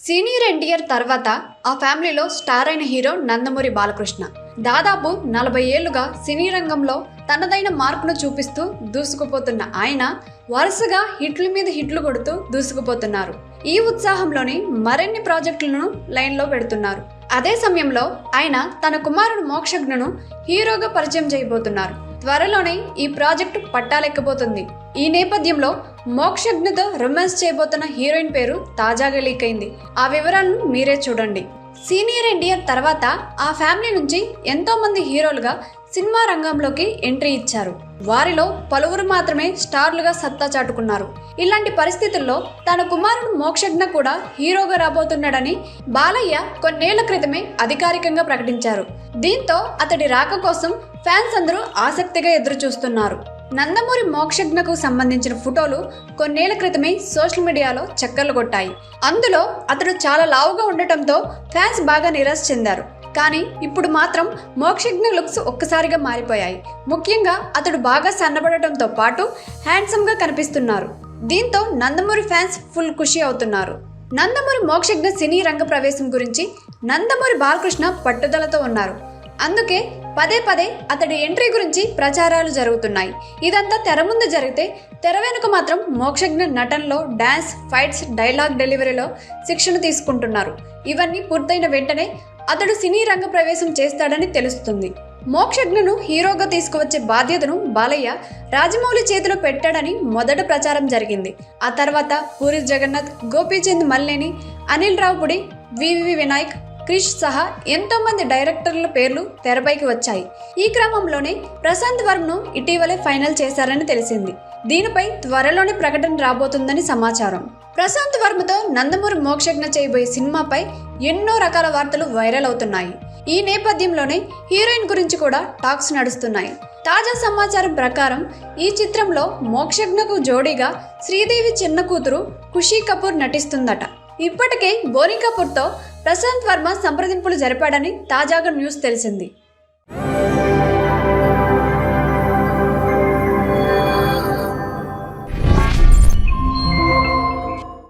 Senior NTR తర్వాత ఆ ఫ్యామిలీలో స్టార్ అయిన హీరో నందమూరి బాలకృష్ణ. దాదాపు 40 ఏళ్లుగా సినీ రంగంలో తనదైన మార్పును చూపిస్తూ దూసుకుపోతున్న ఆయన వరుసగా హిట్ల మీద హిట్లు కొడుతూ దూసుకుపోతున్నారు. ఈ ఉత్సాహంలోని మరిన్ని ప్రాజెక్టులను లైన్లో పెడుతున్నారు. అదే సమయంలో ఆయన తన కుమారుడు మోక్షజ్ఞను హీరోగా పరిచయం చేయబోతున్నారు. త్వరలోనే ఈ ప్రాజెక్టు పట్టాలెక్కబోతుంది. ఈ నేపథ్యంలో మోక్షజ్ఞతో రొమాన్స్ చేయబోతున్న హీరోయిన్ పేరు తాజాగా లీక్ అయింది. ఆ వివరాలను మీరే చూడండి. సీనియర్ ఎన్టీఆర్ తర్వాత ఆ ఫ్యామిలీ నుంచి ఎంతో మంది హీరోలుగా సినిమా రంగంలోకి ఎంట్రీ ఇచ్చారు. వారిలో పలువురు మాత్రమే స్టార్లుగా సత్తా చాటుకున్నారు. ఇలాంటి పరిస్థితుల్లో తన కుమారుడు మోక్షజ్ఞ కూడా హీరోగా రాబోతున్నాడని బాలయ్య కొన్నేళ్ల క్రితమే అధికారికంగా ప్రకటించారు. దీంతో అతడి రాక కోసం ఫ్యాన్స్ అందరూ ఆసక్తిగా ఎదురు చూస్తున్నారు. నందమూరి మోక్షజ్ఞకు సంబంధించిన ఫోటోలు కొన్నేళ్ల క్రితమే సోషల్ మీడియాలో చక్కర్లు కొట్టాయి. అందులో అతడు చాలా లావుగా ఉండటంతో ఫ్యాన్స్ బాగా నిరాశ చెందారు. కానీ ఇప్పుడు మాత్రం మోక్షజ్ఞ లుక్స్ ఒక్కసారిగా మారిపోయాయి. ముఖ్యంగా అతడు బాగా సన్నబడటంతో పాటు హ్యాండ్సమ్గా కనిపిస్తున్నారు. దీంతో నందమూరి ఫ్యాన్స్ ఫుల్ ఖుషి అవుతున్నారు. నందమూరి మోక్షజ్ఞ సినీ రంగ ప్రవేశం గురించి నందమూరి బాలకృష్ణ పట్టుదలతో ఉన్నారు. అందుకే పదే పదే అతడి ఎంట్రీ గురించి ప్రచారాలు జరుగుతున్నాయి. ఇదంతా తెర ముందు జరిగితే తెర వెనుక మాత్రం మోక్షజ్ఞ నటనలో డాన్స్, ఫైట్స్, డైలాగ్ డెలివరీలో శిక్షణ తీసుకుంటున్నారు. ఇవన్నీ పూర్తయిన వెంటనే అతడు సినీ రంగ ప్రవేశం చేస్తాడని తెలుస్తుంది. మోక్షజ్ఞను హీరోగా తీసుకువచ్చే బాధ్యతను బాలయ్య రాజమౌళి చేతిలో పెట్టాడని మొదట ప్రచారం జరిగింది. ఆ తర్వాత పూరి జగన్నాథ్, గోపీచంద్ మల్లేని, అనిల్ రావుపుడి, వివి వినాయక్, క్రిష్ సహా ఎంతో మంది డైరెక్టర్ల పేర్లు తెరపైకి వచ్చాయి. ఈ క్రమంలోనే ప్రశాంత్ వర్మను ఇటీవలే ఫైనల్ చేశారని తెలిసింది. దీనిపై త్వరలోనే ప్రకటన రాబోతుందని సమాచారం. ప్రశాంత్ వర్మతో నందమూరి మోక్షజ్ఞ చేయబోయే సినిమాపై ఎన్నో రకాల వార్తలు వైరల్ అవుతున్నాయి. ఈ నేపథ్యంలోనే హీరోయిన్ గురించి కూడా టాక్స్ నడుస్తున్నాయి. తాజా సమాచారం ప్రకారం ఈ చిత్రంలో మోక్షజ్ఞకు జోడీగా శ్రీదేవి చిన్న కూతురు ఖుషీ కపూర్ నటిస్తుందట. ఇప్పటికే బోనీ కపూర్తో ప్రశాంత్ వర్మ సంప్రదింపులు జరిపాడని తాజాగా న్యూస్ తెలిసింది.